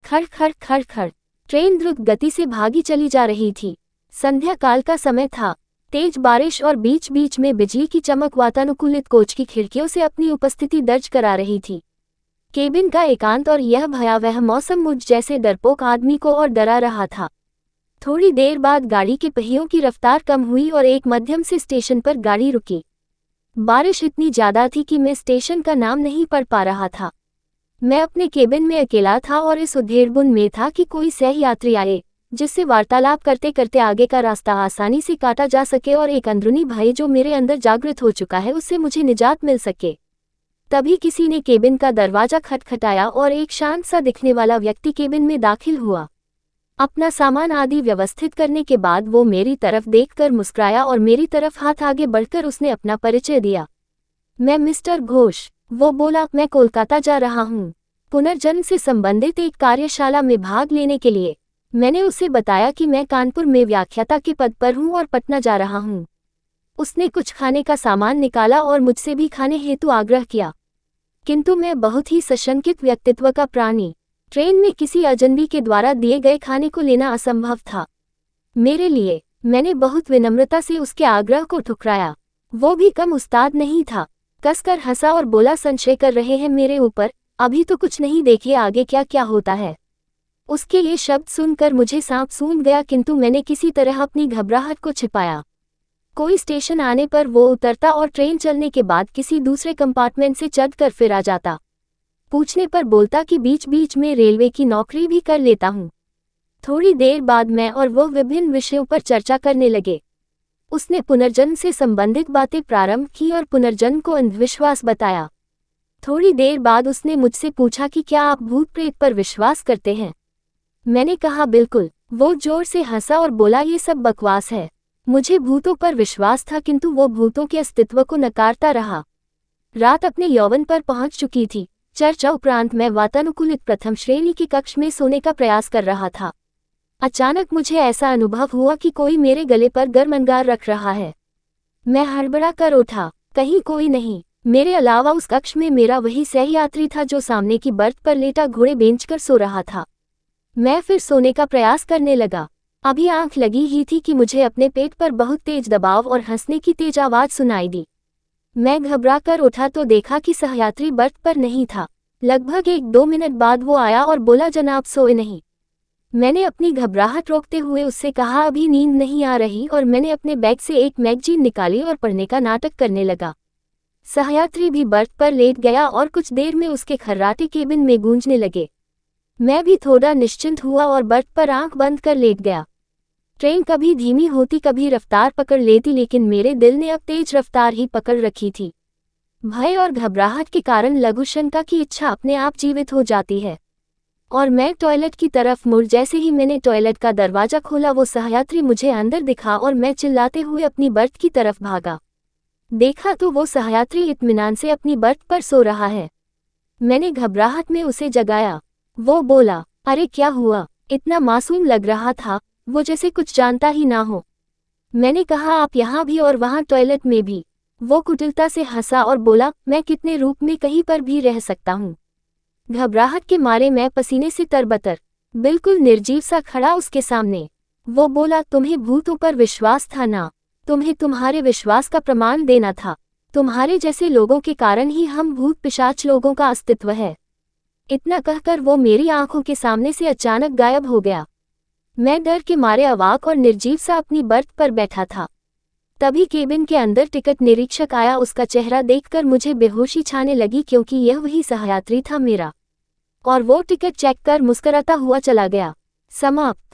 खड़ खड़ खड़ खड़। ट्रेन द्रुत गति से भागी चली जा रही थी। संध्या काल का समय था। तेज बारिश और बीच बीच में बिजली की चमक वातानुकूलित कोच की खिड़कियों से अपनी उपस्थिति दर्ज करा रही थी। केबिन का एकांत और यह भयावह मौसम मुझ जैसे डरपोक आदमी को और डरा रहा था। थोड़ी देर बाद गाड़ी के पहियों की रफ्तार कम हुई और एक मध्यम से स्टेशन पर गाड़ी रुकी। बारिश इतनी ज्यादा थी कि मैं स्टेशन का नाम नहीं पढ़ पा रहा था। मैं अपने केबिन में अकेला था और इस उधेड़बुन में था कि कोई सहयात्री आए जिससे वार्तालाप करते करते आगे का रास्ता आसानी से काटा जा सके और एक अंदरूनी भय जो मेरे अंदर जागृत हो चुका है उससे मुझे निजात मिल सके। तभी किसी ने केबिन का दरवाजा खटखटाया और एक शांत सा दिखने वाला व्यक्ति केबिन में दाखिल हुआ। अपना सामान आदि व्यवस्थित करने के बाद वो मेरी तरफ देखकर मुस्कुराया और मेरी तरफ हाथ आगे बढ़कर उसने अपना परिचय दिया। मैं मिस्टर घोष। वो बोला, मैं कोलकाता जा रहा हूँ पुनर्जन्म से संबंधित एक कार्यशाला में भाग लेने के लिए। मैंने उसे बताया कि मैं कानपुर में व्याख्याता के पद पर हूँ और पटना जा रहा हूँ। उसने कुछ खाने का सामान निकाला और मुझसे भी खाने हेतु आग्रह किया, किंतु मैं बहुत ही सशंकित व्यक्तित्व का प्राणी। ट्रेन में किसी अजनबी के द्वारा दिए गए खाने को लेना असंभव था मेरे लिए। मैंने बहुत विनम्रता से उसके आग्रह को ठुकराया। वो भी कम उस्ताद नहीं था। कसकर हंसा और बोला, संशय कर रहे हैं मेरे ऊपर? अभी तो कुछ नहीं, देखिए आगे क्या क्या होता है। उसके ये शब्द सुनकर मुझे सांप सूंघ गया, किंतु मैंने किसी तरह अपनी घबराहट को छिपाया। कोई स्टेशन आने पर वो उतरता और ट्रेन चलने के बाद किसी दूसरे कंपार्टमेंट से चढ़कर फिर आ जाता। पूछने पर बोलता कि बीच बीच में रेलवे की नौकरी भी कर लेता हूँ। थोड़ी देर बाद मैं और वो विभिन्न विषयों पर चर्चा करने लगे। उसने पुनर्जन्म से संबंधित बातें प्रारंभ की और पुनर्जन्म को अंधविश्वास बताया। थोड़ी देर बाद उसने मुझसे पूछा कि क्या आप भूत प्रेत पर विश्वास करते हैं। मैंने कहा बिल्कुल। वो जोर से हंसा और बोला, ये सब बकवास है। मुझे भूतों पर विश्वास था, किंतु वो भूतों के अस्तित्व को नकारता रहा। रात अपने यौवन पर पहुंच चुकी थी। चर्चा उपरांत मैं वातानुकूलित प्रथम श्रेणी की कक्ष में सोने का प्रयास कर रहा था। अचानक मुझे ऐसा अनुभव हुआ कि कोई मेरे गले पर गर्म अंगार रख रहा है। मैं हड़बड़ा कर उठा। कहीं कोई नहीं। मेरे अलावा उस कक्ष में मेरा वही सहयात्री था जो सामने की बर्थ पर लेटा घोड़े बेंच कर सो रहा था। मैं फिर सोने का प्रयास करने लगा। अभी आंख लगी ही थी कि मुझे अपने पेट पर बहुत तेज दबाव और हंसने की तेज आवाज सुनाई दी। मैं घबरा कर उठा तो देखा कि सहयात्री बर्थ पर नहीं था। लगभग 1-2 मिनट बाद वो आया और बोला, जनाब सोए नहीं। मैंने अपनी घबराहट रोकते हुए उससे कहा, अभी नींद नहीं आ रही, और मैंने अपने बैग से एक मैगजीन निकाली और पढ़ने का नाटक करने लगा। सहयात्री भी बर्थ पर लेट गया और कुछ देर में उसके खर्राटे केबिन में गूंजने लगे। मैं भी थोड़ा निश्चिंत हुआ और बर्थ पर आंख बंद कर लेट गया। ट्रेन कभी धीमी होती कभी रफ्तार पकड़ लेती, लेकिन मेरे दिल ने अब तेज रफ्तार ही पकड़ रखी थी। भय और घबराहट के कारण लघुशंका की इच्छा अपने आप जीवित हो जाती है। और मैं टॉयलेट की तरफ मुड़ जैसे ही मैंने टॉयलेट का दरवाजा खोला वो सहयात्री मुझे अंदर दिखा और मैं चिल्लाते हुए अपनी बर्थ की तरफ भागा। देखा तो वो सहयात्री इत्मीनान से अपनी बर्थ पर सो रहा है। मैंने घबराहट में उसे जगाया। वो बोला, अरे क्या हुआ? इतना मासूम लग रहा था, वो जैसे कुछ जानता ही ना हो। मैंने कहा, आप यहाँ भी और वहाँ टॉयलेट में भी। वो कुटिलता से हंसा और बोला, मैं कितने रूप में कहीं पर भी रह सकता हूँ। घबराहट के मारे मैं पसीने से तरबतर बिल्कुल निर्जीव सा खड़ा उसके सामने। वो बोला, तुम्हें भूतों पर विश्वास था ना? तुम्हें तुम्हारे विश्वास का प्रमाण देना था। तुम्हारे जैसे लोगों के कारण ही हम भूत पिशाच लोगों का अस्तित्व है। इतना कहकर वो मेरी आंखों के सामने से अचानक गायब हो गया। मैं डर के मारे अवाक और निर्जीव सा अपनी बर्थ पर बैठा था। तभी केबिन के अंदर टिकट निरीक्षक आया। उसका चेहरा देखकर मुझे बेहोशी छाने लगी, क्योंकि यह वही सहयात्री था मेरा। और वो टिकट चेक कर मुस्कुराता हुआ चला गया। समाप्त।